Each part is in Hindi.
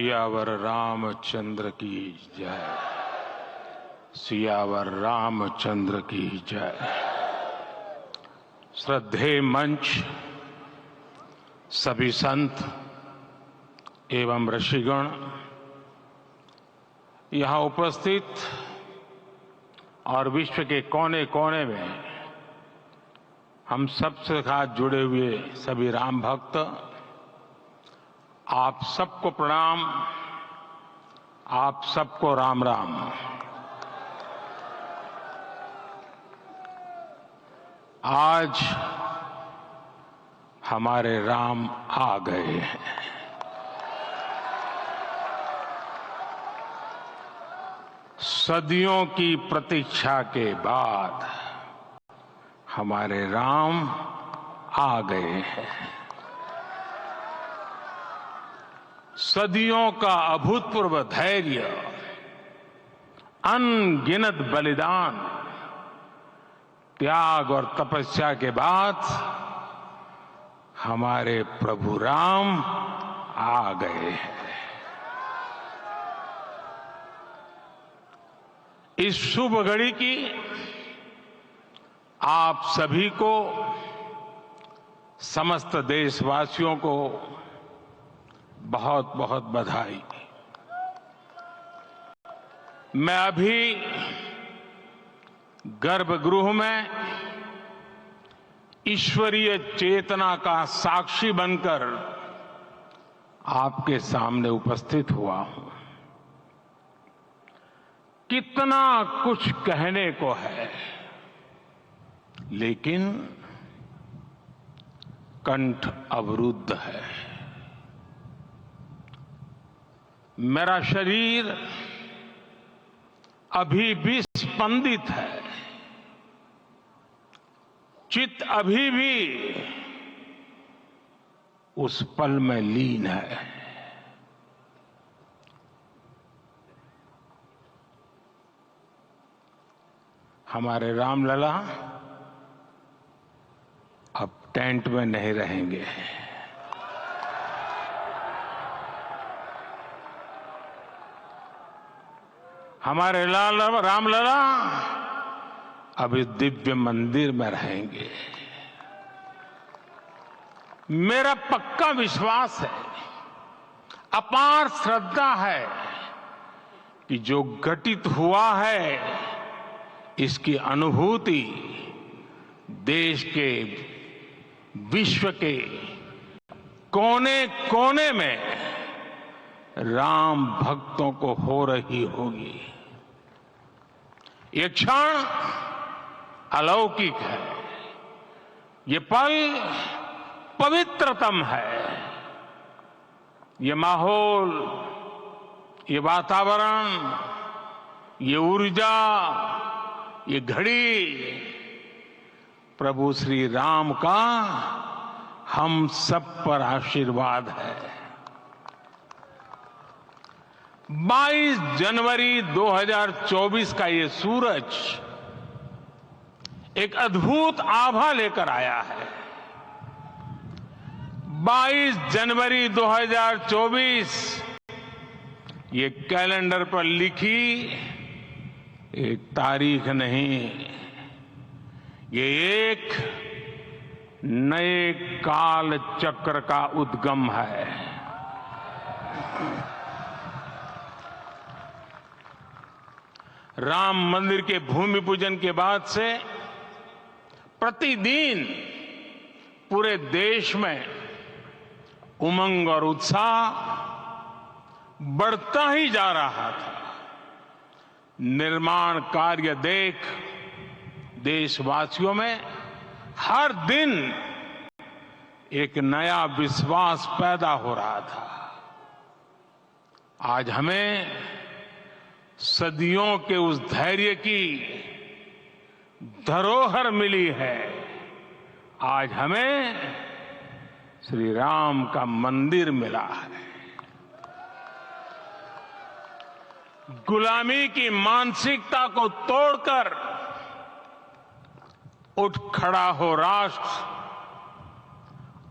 सियावर रामचंद्र की जय। सियावर रामचंद्र की जय। श्रद्धेय मंच, सभी संत एवं ऋषिगण, यहाँ उपस्थित और विश्व के कोने कोने में हम सबसे साथ जुड़े हुए सभी राम भक्त, आप सबको प्रणाम, आप सबको राम राम। आज हमारे राम आ गए हैं। सदियों की प्रतीक्षा के बाद हमारे राम आ गए हैं। सदियों का अभूतपूर्व धैर्य, अनगिनत बलिदान, त्याग और तपस्या के बाद हमारे प्रभु राम आ गए हैं। इस शुभ घड़ी की आप सभी को, समस्त देशवासियों को बहुत बहुत बधाई। मैं अभी गर्भगृह में ईश्वरीय चेतना का साक्षी बनकर आपके सामने उपस्थित हुआ हूं। कितना कुछ कहने को है, लेकिन कंठ अवरुद्ध है। मेरा शरीर अभी भी स्पंदित है, चित्त अभी भी उस पल में लीन है। हमारे रामलला अब टेंट में नहीं रहेंगे। हमारे रामलला अब इस दिव्य मंदिर में रहेंगे। मेरा पक्का विश्वास है, अपार श्रद्धा है कि जो घटित हुआ है, इसकी अनुभूति देश के, विश्व के कोने कोने में राम भक्तों को हो रही होगी। ये क्षण अलौकिक है, ये पल पवित्रतम है। ये माहौल, ये वातावरण, ये ऊर्जा, ये घड़ी प्रभु श्री राम का हम सब पर आशीर्वाद है। 22 जनवरी 2024 का ये सूरज एक अद्भुत आभा लेकर आया है। 22 जनवरी 2024 ये कैलेंडर पर लिखी एक तारीख नहीं, ये एक नए काल चक्र का उद्गम है। राम मंदिर के भूमि पूजन के बाद से प्रतिदिन पूरे देश में उमंग और उत्साह बढ़ता ही जा रहा था। निर्माण कार्य देख देशवासियों में हर दिन एक नया विश्वास पैदा हो रहा था। आज हमें सदियों के उस धैर्य की धरोहर मिली है। आज हमें श्री राम का मंदिर मिला है। गुलामी की मानसिकता को तोड़कर उठ खड़ा हो राष्ट्र।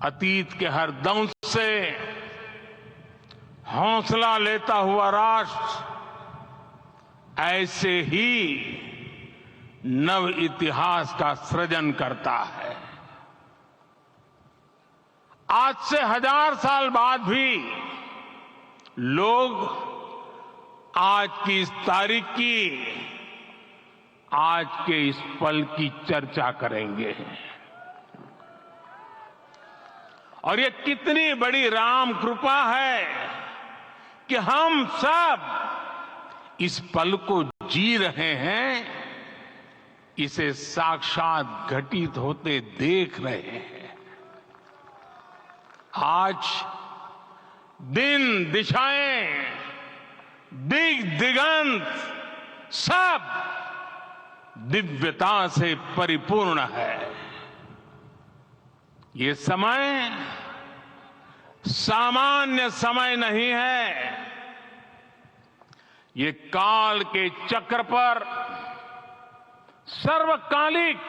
अतीत के हर दंश से हौसला लेता हुआ राष्ट्र ऐसे ही नव इतिहास का सृजन करता है। आज से 1000 साल बाद भी लोग आज की इस तारीख की, आज के इस पल की चर्चा करेंगे। और ये कितनी बड़ी राम कृपा है कि हम सब इस पल को जी रहे हैं, इसे साक्षात घटित होते देख रहे हैं। आज दिन, दिशाएं, दिगंत सब दिव्यता से परिपूर्ण है। ये समय सामान्य समय नहीं है। ये काल के चक्र पर सर्वकालिक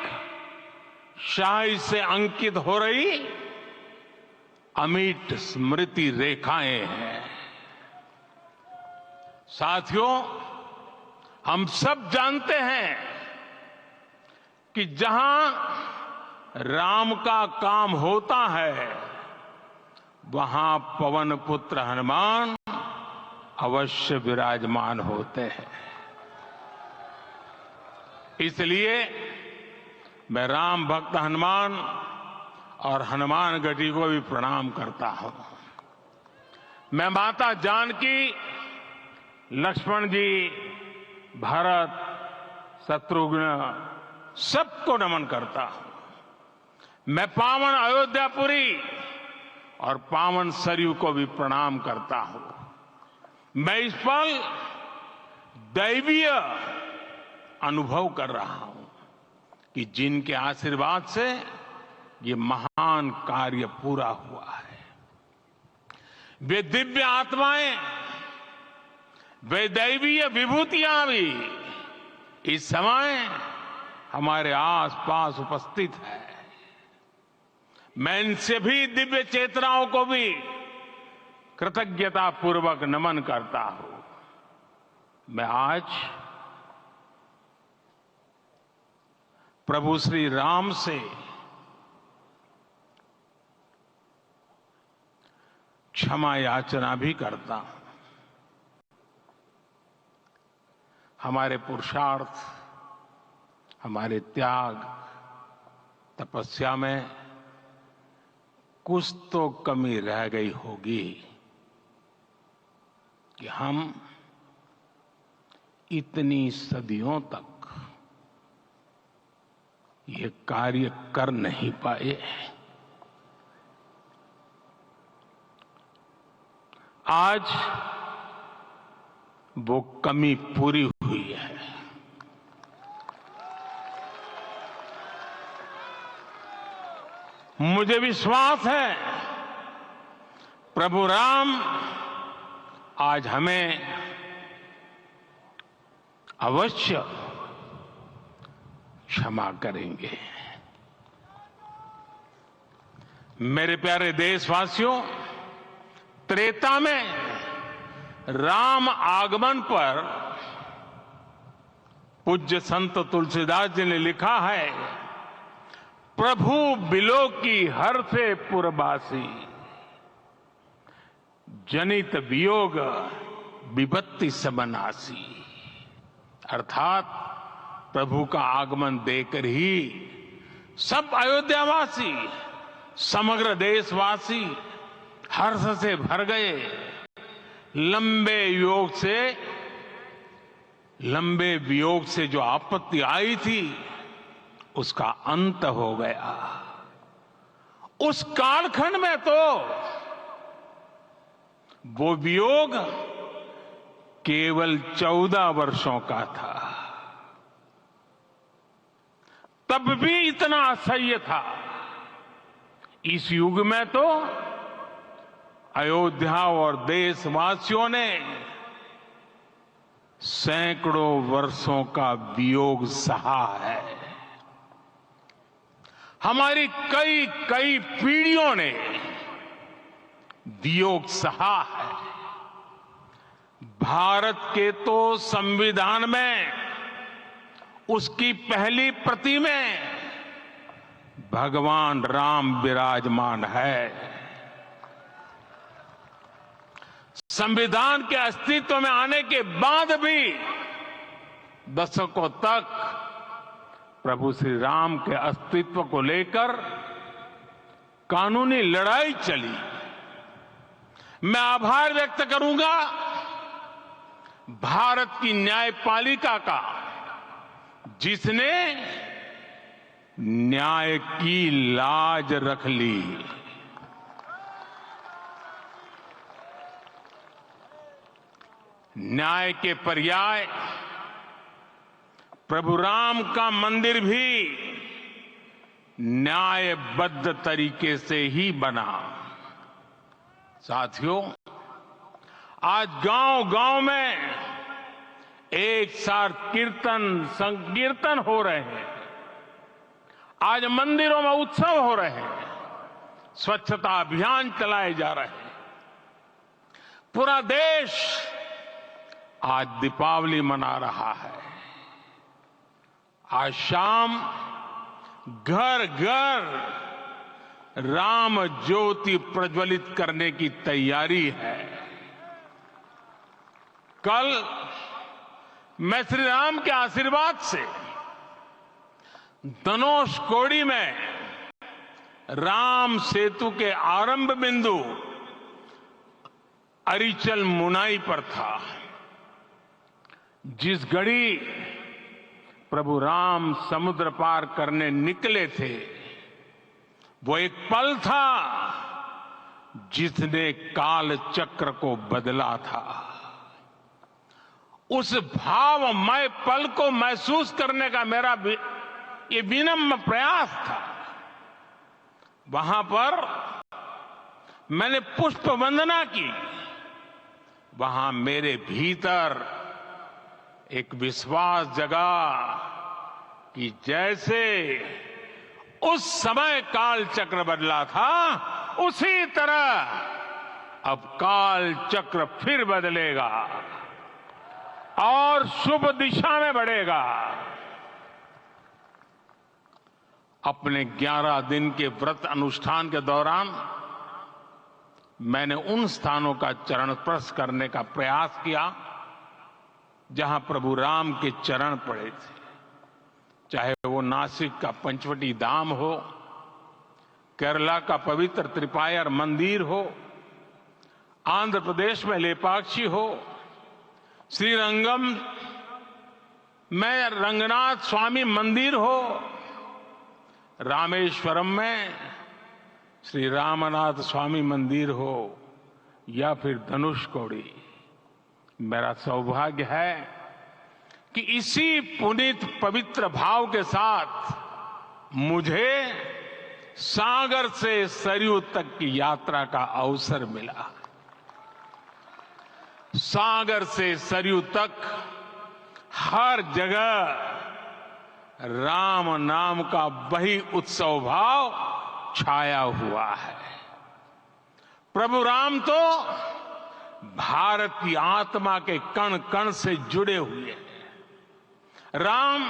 शाही से अंकित हो रही अमिट स्मृति रेखाएं हैं। साथियों, हम सब जानते हैं कि जहां राम का काम होता है, वहां पवन पुत्र हनुमान अवश्य विराजमान होते हैं। इसलिए मैं राम भक्त हनुमान और हनुमान गढ़ी को भी प्रणाम करता हूं। मैं माता जानकी, लक्ष्मण जी, भरत, शत्रुघ्न सबको नमन करता हूं। मैं पावन अयोध्यापुरी और पावन सरयू को भी प्रणाम करता हूं। मैं इस पल दैवीय अनुभव कर रहा हूं कि जिनके आशीर्वाद से ये महान कार्य पूरा हुआ है। वे दिव्य आत्माएं, वे दैवीय विभूतियां भी इस समय हमारे आसपास उपस्थित है। मैं इनसे भी दिव्य चेतनाओं को भी कृतज्ञता पूर्वक नमन करता हूं। मैं आज प्रभु श्री राम से क्षमा याचना भी करता हूं। हमारे पुरुषार्थ, हमारे त्याग, तपस्या में कुछ तो कमी रह गई होगी कि हम इतनी सदियों तक ये कार्य कर नहीं पाए। आज वो कमी पूरी हुई है। मुझे विश्वास है प्रभु राम आज हमें अवश्य क्षमा करेंगे। मेरे प्यारे देशवासियों, त्रेता में राम आगमन पर पूज्य संत तुलसीदास जी ने लिखा है, प्रभु बिलो की हर से पुरबासी, जनित वियोग विपत्ति सबनासी। अर्थात प्रभु का आगमन देकर ही सब अयोध्यावासी, समग्र देशवासी हर्ष से भर गए। लंबे वियोग से जो आपत्ति आई थी, उसका अंत हो गया। उस कालखंड में तो वो वियोग केवल 14 वर्षों का था, तब भी इतना असह्य था। इस युग में तो अयोध्या और देशवासियों ने सैकड़ों वर्षों का वियोग सहा है। हमारी कई कई पीढ़ियों ने वियोग सहा है। भारत के तो संविधान में उसकी पहली प्रति में भगवान राम विराजमान है। संविधान के अस्तित्व में आने के बाद भी दशकों तक प्रभु श्री राम के अस्तित्व को लेकर कानूनी लड़ाई चली। मैं आभार व्यक्त करूंगा भारत की न्यायपालिका का, जिसने न्याय की लाज रख ली। न्याय के पर्याय प्रभु राम का मंदिर भी न्यायबद्ध तरीके से ही बना। साथियों, आज गांव-गांव में एक साथ कीर्तन संकीर्तन हो रहे हैं। आज मंदिरों में उत्सव हो रहे हैं, स्वच्छता अभियान चलाए जा रहे हैं। पूरा देश आज दीपावली मना रहा है। आज शाम घर घर राम ज्योति प्रज्वलित करने की तैयारी है। कल मैं श्री राम के आशीर्वाद से धनुषकोडी में राम सेतु के आरंभ बिंदु अरिचल मुनाई पर था। जिस घड़ी प्रभु राम समुद्र पार करने निकले थे, वो एक पल था जिसने काल चक्र को बदला था। उस भावमय पल को महसूस करने का मेरा ये विनम्र प्रयास था। वहां पर मैंने पुष्प वंदना की। वहां मेरे भीतर एक विश्वास जगा कि जैसे उस समय काल चक्र बदला था, उसी तरह अब काल चक्र फिर बदलेगा और शुभ दिशा में बढ़ेगा। अपने 11 दिन के व्रत अनुष्ठान के दौरान मैंने उन स्थानों का चरण स्पर्श करने का प्रयास किया जहां प्रभु राम के चरण पड़े थे। चाहे वो नासिक का पंचवटी धाम हो, केरला का पवित्र त्रिपायर मंदिर हो, आंध्र प्रदेश में लेपाक्षी हो, श्रीरंगम में रंगनाथ स्वामी मंदिर हो, रामेश्वरम में श्री रामनाथ स्वामी मंदिर हो, या फिर धनुषकोडी। मेरा सौभाग्य है कि इसी पुनीत पवित्र भाव के साथ मुझे सागर से सरयू तक की यात्रा का अवसर मिला। सागर से सरयू तक हर जगह राम नाम का वही उत्सव भाव छाया हुआ है। प्रभु राम तो भारत की आत्मा के कण कण से जुड़े हुए हैं। राम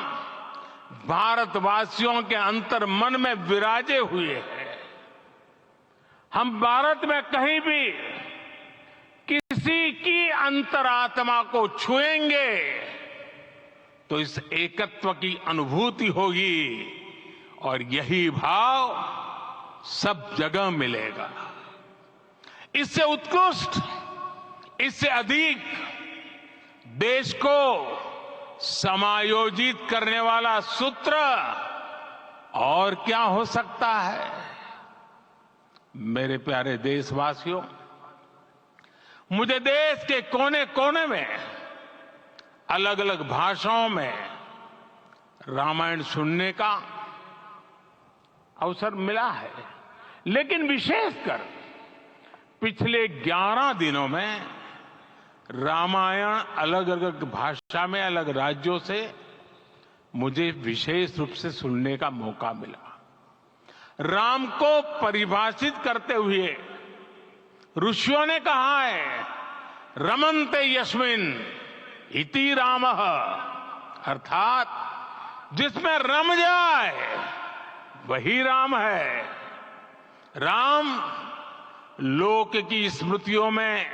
भारतवासियों के अंतर मन में विराजे हुए हैं। हम भारत में कहीं भी किसी की अंतरात्मा को छुएंगे तो इस एकत्व की अनुभूति होगी और यही भाव सब जगह मिलेगा। इससे उत्कृष्ट, इससे अधिक देश को समायोजित करने वाला सूत्र और क्या हो सकता है। मेरे प्यारे देशवासियों, मुझे देश के कोने कोने में अलग अलग भाषाओं में रामायण सुनने का अवसर मिला है, लेकिन विशेषकर पिछले 11 दिनों में रामायण अलग अलग भाषा में अलग राज्यों से मुझे विशेष रूप से सुनने का मौका मिला। राम को परिभाषित करते हुए ऋषियों ने कहा है रमन्ते यस्मिन इति रामः, अर्थात जिसमें रम जाए वही राम है। राम लोक की स्मृतियों में,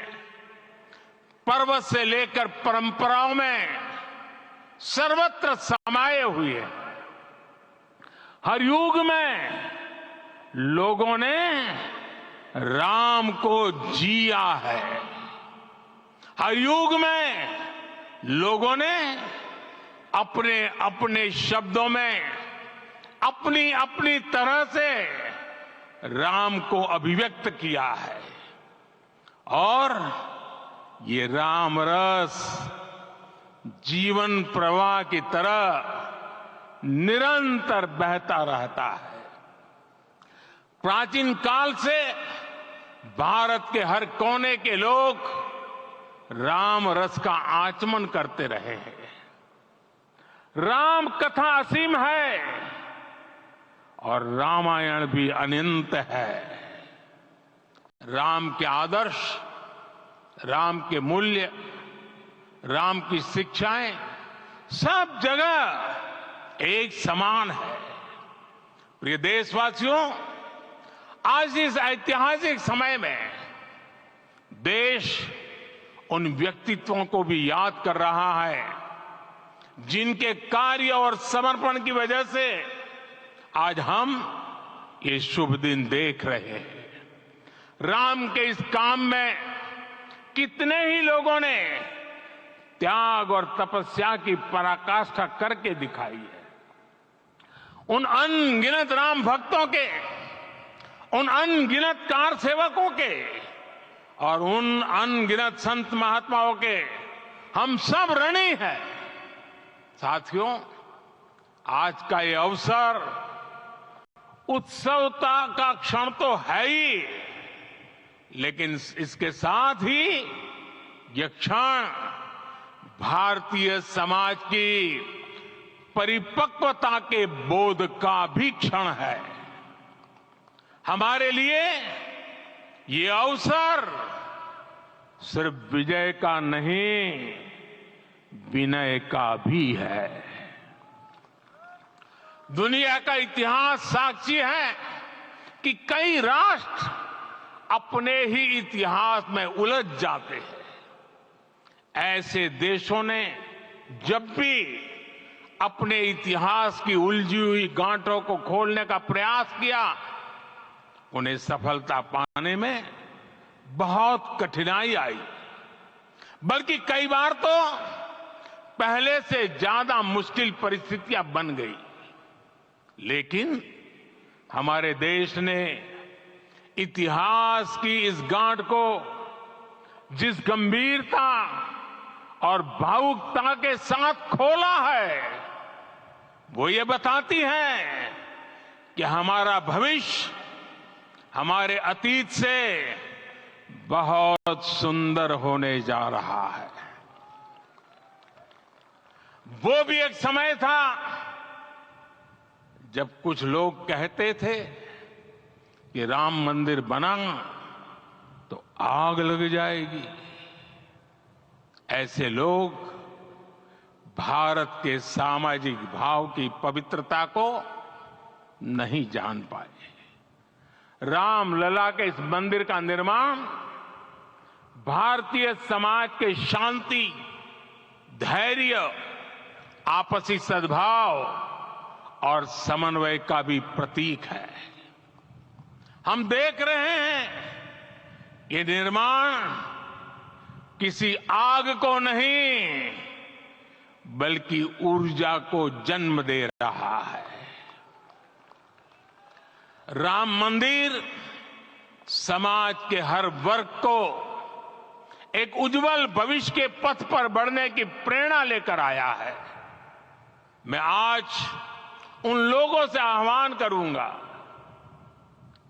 पर्वत से लेकर परंपराओं में सर्वत्र समाये हुए हैं। हर युग में लोगों ने राम को जिया है। हर युग में लोगों ने अपने अपने शब्दों में अपनी अपनी तरह से राम को अभिव्यक्त किया है और ये राम रस जीवन प्रवाह की तरह निरंतर बहता रहता है। प्राचीन काल से भारत के हर कोने के लोग राम रस का आचमन करते रहे हैं। राम कथा असीम है और रामायण भी अनंत है। राम के आदर्श, राम के मूल्य, राम की शिक्षाएं सब जगह एक समान है। प्रिय देशवासियों, आज इस ऐतिहासिक समय में देश उन व्यक्तित्वों को भी याद कर रहा है जिनके कार्य और समर्पण की वजह से आज हम ये शुभ दिन देख रहे हैं। राम के इस काम में कितने ही लोगों ने त्याग और तपस्या की पराकाष्ठा करके दिखाई है। उन अनगिनत राम भक्तों के, उन अनगिनत कार सेवकों के और उन अनगिनत संत महात्माओं के हम सब ऋणी हैं। साथियों, आज का ये अवसर उत्सवता का क्षण तो है ही, लेकिन इसके साथ ही यह क्षण भारतीय समाज की परिपक्वता के बोध का भी क्षण है। हमारे लिए ये अवसर सिर्फ विजय का नहीं, विनय का भी है। दुनिया का इतिहास साक्षी है कि कई राष्ट्र अपने ही इतिहास में उलझ जाते हैं। ऐसे देशों ने जब भी अपने इतिहास की उलझी हुई गांठों को खोलने का प्रयास किया, उन्हें सफलता पाने में बहुत कठिनाई आई, बल्कि कई बार तो पहले से ज्यादा मुश्किल परिस्थितियां बन गई। लेकिन हमारे देश ने इतिहास की इस गांठ को जिस गंभीरता और भावुकता के साथ खोला है, वो ये बताती है कि हमारा भविष्य हमारे अतीत से बहुत सुंदर होने जा रहा है। वो भी एक समय था जब कुछ लोग कहते थे कि राम मंदिर बना तो आग लग जाएगी। ऐसे लोग भारत के सामाजिक भाव की पवित्रता को नहीं जान पाए। रामलला के इस मंदिर का निर्माण भारतीय समाज के शांति, धैर्य, आपसी सद्भाव और समन्वय का भी प्रतीक है। हम देख रहे हैं ये निर्माण किसी आग को नहीं, बल्कि ऊर्जा को जन्म दे रहा है। राम मंदिर समाज के हर वर्ग को एक उज्जवल भविष्य के पथ पर बढ़ने की प्रेरणा लेकर आया है। मैं आज उन लोगों से आह्वान करूंगा,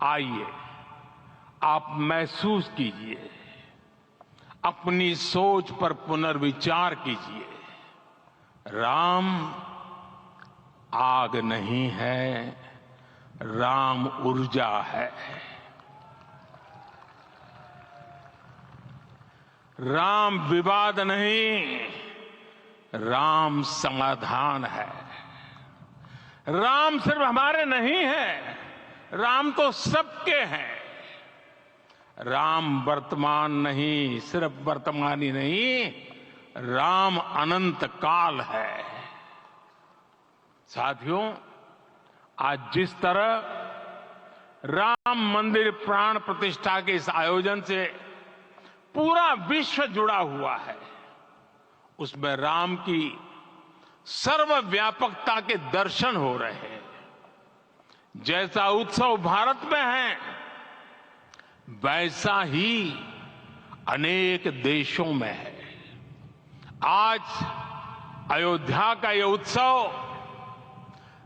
आइए आप महसूस कीजिए, अपनी सोच पर पुनर्विचार कीजिए। राम आग नहीं है, राम ऊर्जा है। राम विवाद नहीं, राम समाधान है। राम सिर्फ हमारे नहीं है, राम तो सबके हैं। राम वर्तमान नहीं, सिर्फ वर्तमान ही नहीं, राम अनंत काल है। साथियों, आज जिस तरह राम मंदिर प्राण प्रतिष्ठा के इस आयोजन से पूरा विश्व जुड़ा हुआ है, उसमें राम की सर्वव्यापकता के दर्शन हो रहे हैं। जैसा उत्सव भारत में है, वैसा ही अनेक देशों में है। आज अयोध्या का यह उत्सव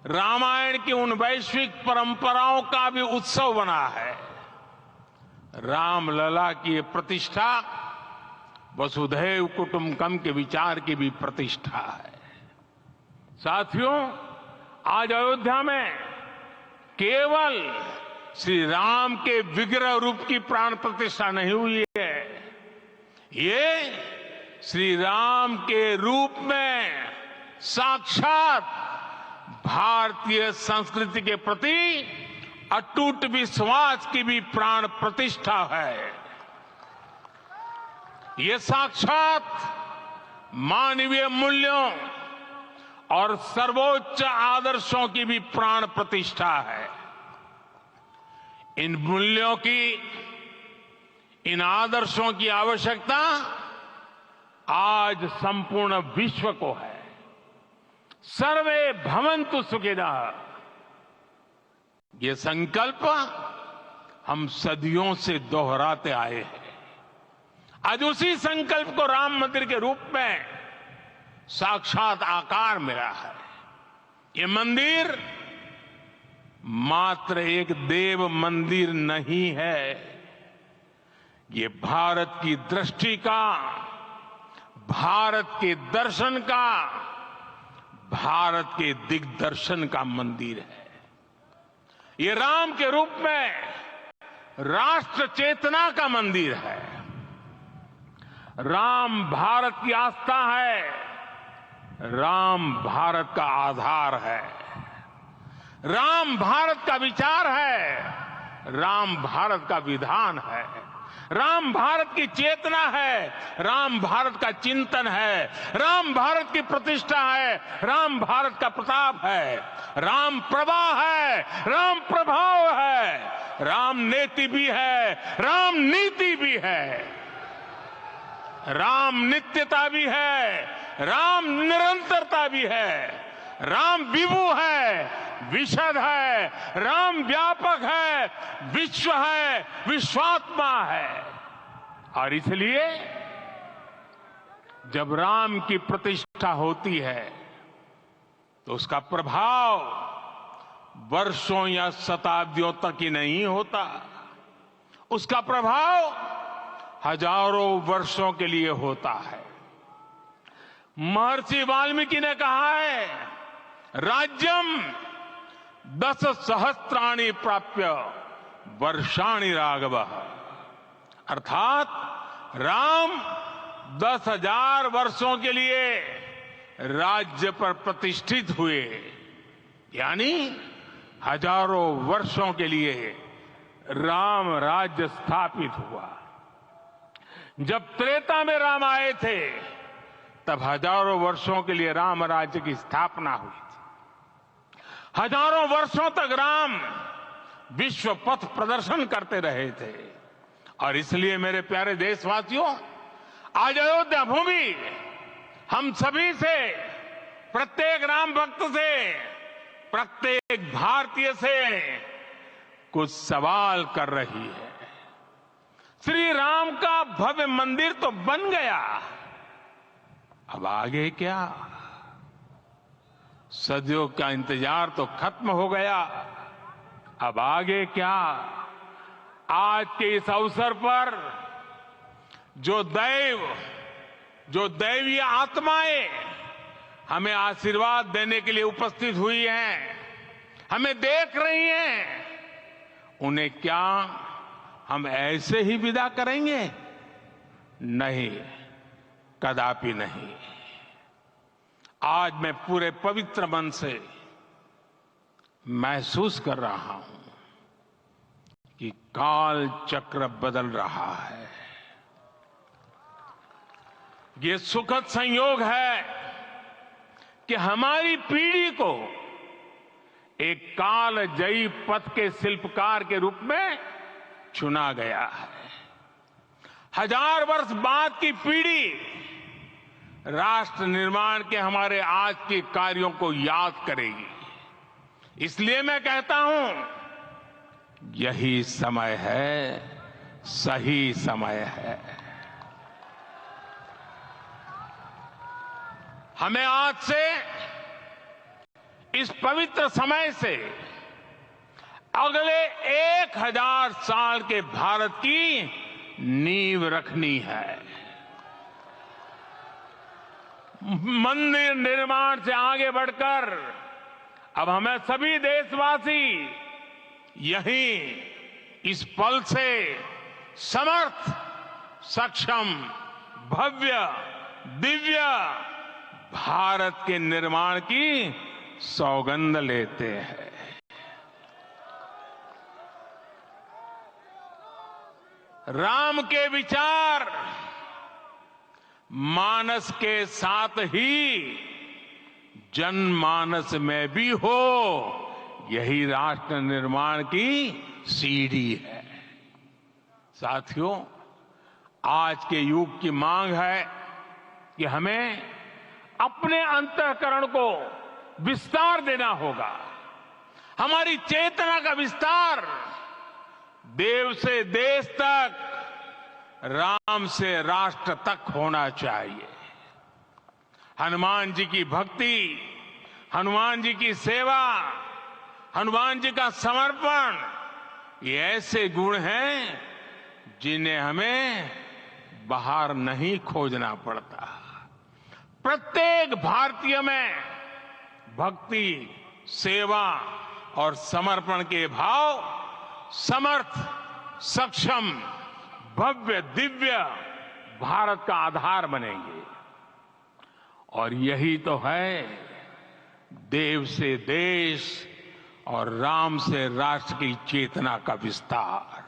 रामायण की उन वैश्विक परंपराओं का भी उत्सव बना है। रामलला की ये प्रतिष्ठा वसुधैव कुटुंबकम के विचार की भी प्रतिष्ठा है। साथियों, आज अयोध्या में केवल श्री राम के विग्रह रूप की प्राण प्रतिष्ठा नहीं हुई है, ये श्री राम के रूप में साक्षात भारतीय संस्कृति के प्रति अटूट विश्वास की भी प्राण प्रतिष्ठा है। ये साक्षात मानवीय मूल्यों और सर्वोच्च आदर्शों की भी प्राण प्रतिष्ठा है। इन मूल्यों की, इन आदर्शों की आवश्यकता आज संपूर्ण विश्व को है। सर्वे भवन्तु सुखिनः, ये संकल्प हम सदियों से दोहराते आए हैं। आज उसी संकल्प को राम मंदिर के रूप में साक्षात आकार मिला है। ये मंदिर मात्र एक देव मंदिर नहीं है, ये भारत की दृष्टि का, भारत के दर्शन का, भारत के दिग्दर्शन का मंदिर है। ये राम के रूप में राष्ट्र चेतना का मंदिर है। राम भारत की आस्था है, राम भारत का आधार है, राम भारत का विचार है, राम भारत का विधान है, राम भारत की चेतना है, राम भारत का चिंतन है, राम भारत की प्रतिष्ठा है, राम भारत का प्रताप है, राम प्रवाह है, राम प्रभाव है, राम नेति भी है, राम नीति भी है, राम नित्यता भी है, राम निरंतरता भी है, राम विभु है, विशद है, राम व्यापक है, विश्व है, विश्वात्मा है। और इसलिए जब राम की प्रतिष्ठा होती है तो उसका प्रभाव वर्षों या शताब्दियों तक ही नहीं होता, उसका प्रभाव हजारों वर्षों के लिए होता है। महर्षि वाल्मीकि ने कहा है, राज्यम 10 सहस्त्राणि प्राप्य वर्षाणि राघवः, अर्थात राम 10,000 वर्षों के लिए राज्य पर प्रतिष्ठित हुए, यानी हजारों वर्षों के लिए राम राज्य स्थापित हुआ। जब त्रेता में राम आए थे तब हजारों वर्षों के लिए राम राज्य की स्थापना हुई थी। हजारों वर्षों तक राम विश्व पथ प्रदर्शन करते रहे थे। और इसलिए मेरे प्यारे देशवासियों, आज अयोध्या भूमि हम सभी से, प्रत्येक राम भक्त से, प्रत्येक भारतीय से कुछ सवाल कर रही है। श्री राम का भव्य मंदिर तो बन गया, अब आगे क्या? सदियों का इंतजार तो खत्म हो गया, अब आगे क्या? आज के इस अवसर पर जो दैवीय आत्माएं हमें आशीर्वाद देने के लिए उपस्थित हुई हैं, हमें देख रही हैं, उन्हें क्या हम ऐसे ही विदा करेंगे? नहीं, कदापि नहीं। आज मैं पूरे पवित्र मन से महसूस कर रहा हूं कि काल चक्र बदल रहा है। ये सुखद संयोग है कि हमारी पीढ़ी को एक कालजयी पथ के शिल्पकार के रूप में चुना गया है। 1000 वर्ष बाद की पीढ़ी राष्ट्र निर्माण के हमारे आज के कार्यों को याद करेगी। इसलिए मैं कहता हूं, यही समय है, सही समय है। हमें आज से, इस पवित्र समय से अगले 1000 साल के भारत की नींव रखनी है। मंदिर निर्माण से आगे बढ़कर अब हमें सभी देशवासी यहीं इस पल से समर्थ, सक्षम, भव्य, दिव्य भारत के निर्माण की सौगंध लेते हैं। राम के विचार मानस के साथ ही जनमानस में भी हो, यही राष्ट्र निर्माण की सीढ़ी है। साथियों, आज के युग की मांग है कि हमें अपने अंतःकरण को विस्तार देना होगा। हमारी चेतना का विस्तार देव से देश तक, राम से राष्ट्र तक होना चाहिए। हनुमान जी की भक्ति, हनुमान जी की सेवा, हनुमान जी का समर्पण, ये ऐसे गुण हैं जिन्हें हमें बाहर नहीं खोजना पड़ता। प्रत्येक भारतीय में भक्ति, सेवा और समर्पण के भाव समर्थ, सक्षम, भव्य, दिव्य भारत का आधार बनेंगे। और यही तो है देव से देश और राम से राष्ट्र की चेतना का विस्तार।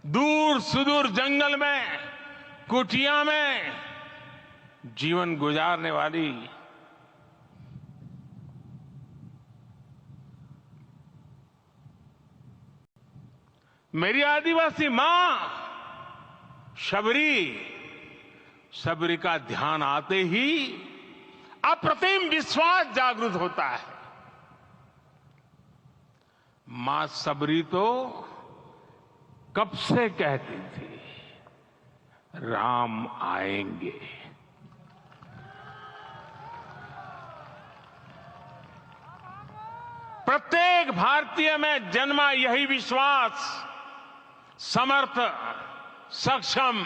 दूर सुदूर जंगल में, कुटिया में जीवन गुजारने वाली मेरी आदिवासी मां शबरी का ध्यान आते ही अप्रतिम विश्वास जागृत होता है। मां शबरी तो कब से कहती थी, राम आएंगे। प्रत्येक भारतीय में जन्मा यही विश्वास समर्थ, सक्षम,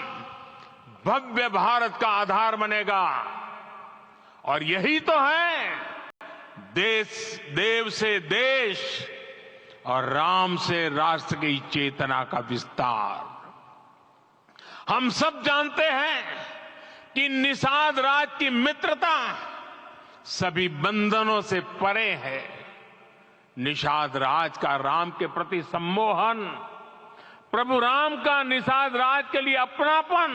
भव्य भारत का आधार बनेगा। और यही तो है देव से देश और राम से राष्ट्र की चेतना का विस्तार। हम सब जानते हैं कि निषाद राज की मित्रता सभी बंधनों से परे है। निषाद राज का राम के प्रति सम्मोहन, प्रभु राम का निषाद राज के लिए अपनापन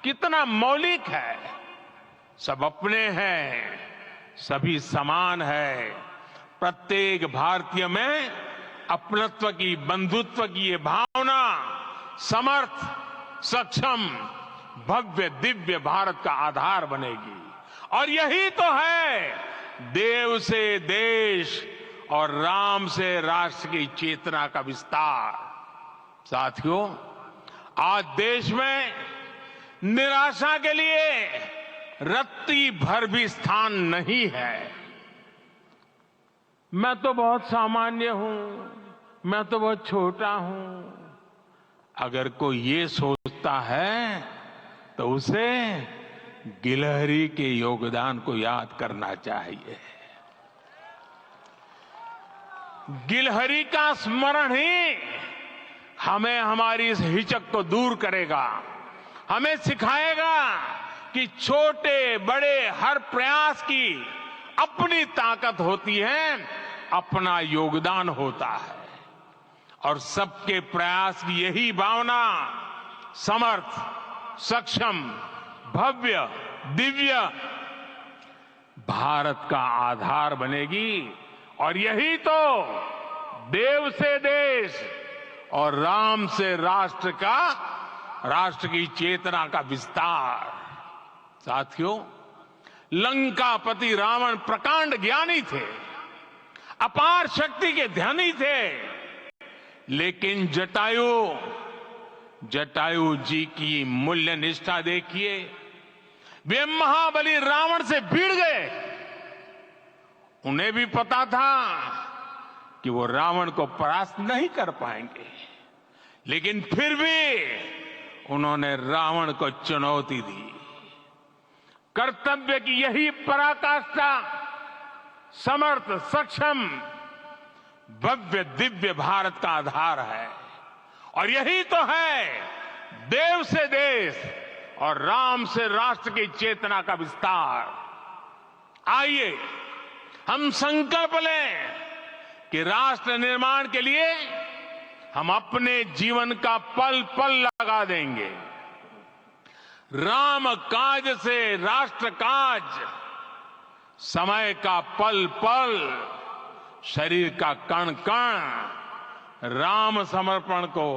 कितना मौलिक है। सब अपने हैं, सभी समान है। प्रत्येक भारतीय में अपनत्व की, बंधुत्व की ये भावना समर्थ, सक्षम, भव्य, दिव्य भारत का आधार बनेगी। और यही तो है देव से देश और राम से राष्ट्र की चेतना का विस्तार। साथियों, आज देश में निराशा के लिए रत्ती भर भी स्थान नहीं है। मैं तो बहुत सामान्य हूं, मैं तो बहुत छोटा हूं। अगर कोई ये सोचता है तो उसे गिलहरी के योगदान को याद करना चाहिए। गिलहरी का स्मरण ही हमें हमारी इस हिचक को दूर करेगा। हमें सिखाएगा कि छोटे बड़े हर प्रयास की अपनी ताकत होती है, अपना योगदान होता है। और सबके प्रयास की यही भावना समर्थ, सक्षम, भव्य, दिव्य भारत का आधार बनेगी। और यही तो देव से देश और राम से राष्ट्र का, राष्ट्र की चेतना का विस्तार। साथियों, लंकापति रावण प्रकांड ज्ञानी थे, अपार शक्ति के धनी थे, लेकिन जटायु जी की मूल्य निष्ठा देखिए। वे महाबली रावण से भिड़ गए। उन्हें भी पता था कि वो रावण को परास्त नहीं कर पाएंगे, लेकिन फिर भी उन्होंने रावण को चुनौती दी। कर्तव्य की यही पराकाष्ठा समर्थ, सक्षम, भव्य, दिव्य भारत का आधार है। और यही तो है देव से देश और राम से राष्ट्र की चेतना का विस्तार। आइए हम संकल्प लें कि राष्ट्र निर्माण के लिए हम अपने जीवन का पल पल लगा देंगे। राम काज से राष्ट्र काज, समय का पल पल, शरीर का कण कण राम समर्पण को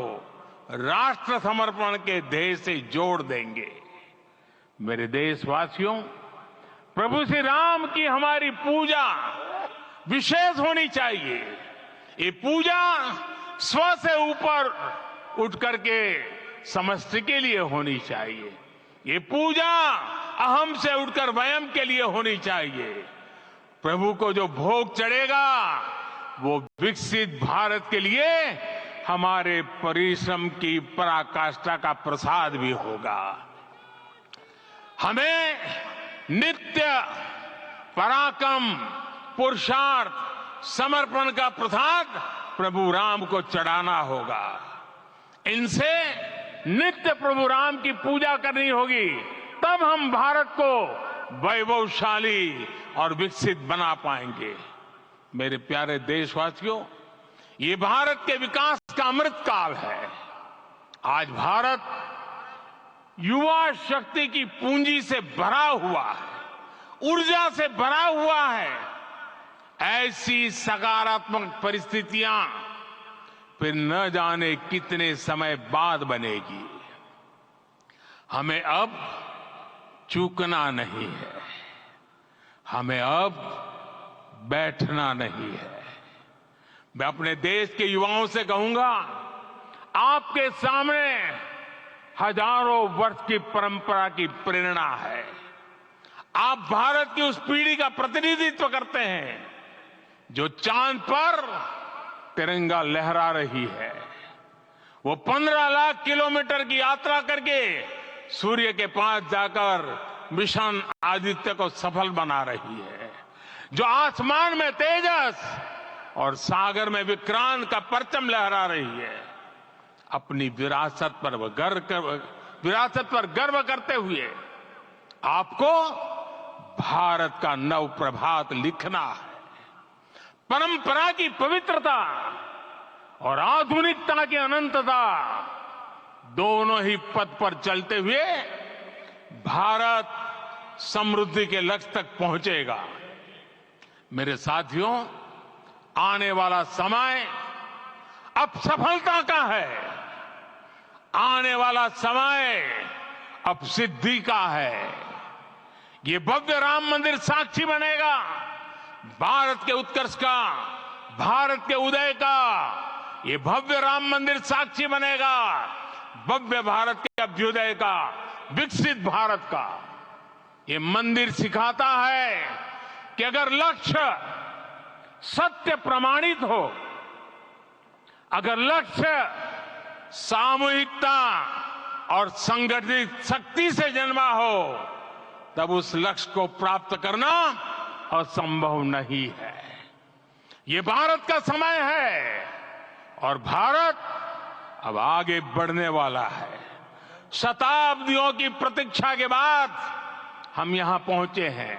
राष्ट्र समर्पण के ध्येय से जोड़ देंगे। मेरे देशवासियों, प्रभु श्री राम की हमारी पूजा विशेष होनी चाहिए। ये पूजा स्व से ऊपर उठ करके समष्टि के लिए होनी चाहिए। ये पूजा अहम से उठकर वयम के लिए होनी चाहिए। प्रभु को जो भोग चढ़ेगा वो विकसित भारत के लिए हमारे परिश्रम की पराकाष्ठा का प्रसाद भी होगा। हमें नित्य पराक्रम, पुरुषार्थ, समर्पण का प्रसाद प्रभु राम को चढ़ाना होगा। इनसे नित्य प्रभु राम की पूजा करनी होगी, तब हम भारत को वैभवशाली और विकसित बना पाएंगे। मेरे प्यारे देशवासियों, ये भारत के विकास का अमृत काल है। आज भारत युवा शक्ति की पूंजी से भरा हुआ है, ऊर्जा से भरा हुआ है। ऐसी सकारात्मक परिस्थितियां फिर न जाने कितने समय बाद बनेगी। हमें अब चूकना नहीं है, हमें अब बैठना नहीं है। मैं अपने देश के युवाओं से कहूंगा, आपके सामने हजारों वर्ष की परंपरा की प्रेरणा है। आप भारत की उस पीढ़ी का प्रतिनिधित्व करते हैं जो चांद पर तिरंगा लहरा रही है। वो 15 लाख किलोमीटर की यात्रा करके सूर्य के पास जाकर मिशन आदित्य को सफल बना रही है। जो आसमान में तेजस और सागर में विक्रांत का परचम लहरा रही है। अपनी विरासत पर गर्व करते हुए आपको भारत का नव प्रभात लिखना है। परंपरा की पवित्रता और आधुनिकता की अनंतता, दोनों ही पथ पर चलते हुए भारत समृद्धि के लक्ष्य तक पहुंचेगा। मेरे साथियों, आने वाला समय अब सफलता का है। आने वाला समय अब सिद्धि का है। ये भव्य राम मंदिर साक्षी बनेगा भारत के उत्कर्ष का, भारत के उदय का। ये भव्य राम मंदिर साक्षी बनेगा भव्य भारत के अभ्युदय का, विकसित भारत का। ये मंदिर सिखाता है कि अगर लक्ष्य सत्य प्रमाणित हो, अगर लक्ष्य सामूहिकता और संगठित शक्ति से जन्मा हो, तब उस लक्ष्य को प्राप्त करना असंभव नहीं है। ये भारत का समय है और भारत अब आगे बढ़ने वाला है। शताब्दियों की प्रतीक्षा के बाद हम यहां पहुंचे हैं।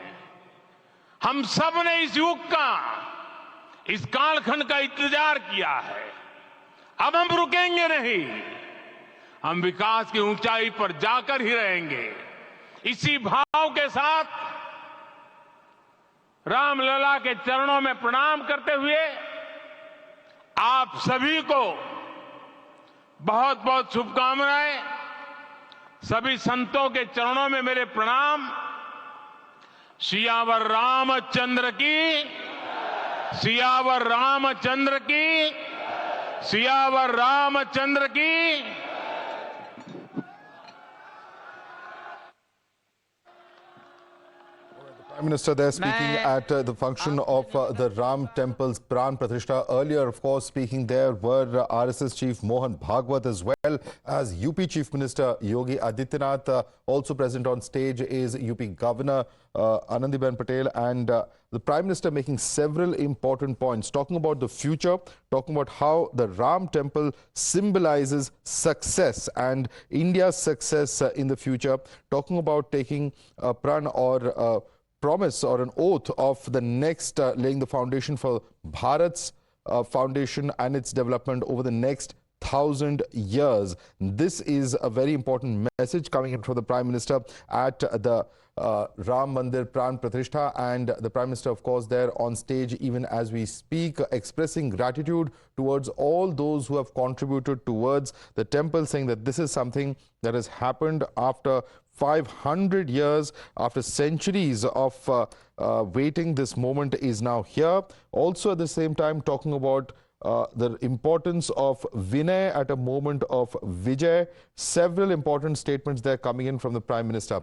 हम सब ने इस युग का, इस कालखंड का इंतजार किया है। अब हम रुकेंगे नहीं, हम विकास की ऊंचाई पर जाकर ही रहेंगे। इसी भाव के साथ रामलला के चरणों में प्रणाम करते हुए आप सभी को बहुत बहुत शुभकामनाएं। सभी संतों के चरणों में मेरे प्रणाम। सियावर रामचंद्र की, सियावर रामचंद्र की, सियावर रामचंद्र की। Prime Minister there speaking at the function of the Ram Temple's Pran Pratishtha. Earlier, of course, speaking there were RSS Chief Mohan Bhagwat as well as UP Chief Minister Yogi Adityanath. Also present on stage is UP Governor Anandiben Patel, and the Prime Minister making several important points, talking about the future, talking about how the Ram Temple symbolizes success and India's success in the future, talking about taking a pran or promise or an oath of the next laying the foundation for Bharat's foundation and its development over the next 1,000 years. This is a very important message coming in from the Prime Minister at the Ram Mandir Pran Pratishtha, and the Prime Minister, of course, there on stage even as we speak, expressing gratitude towards all those who have contributed towards the temple, saying that this is something that has happened after 500 years, after centuries of waiting. This moment is now here. Also at the same time talking about the importance of Vinay at a moment of Vijay. Several important statements there coming in from the Prime Minister.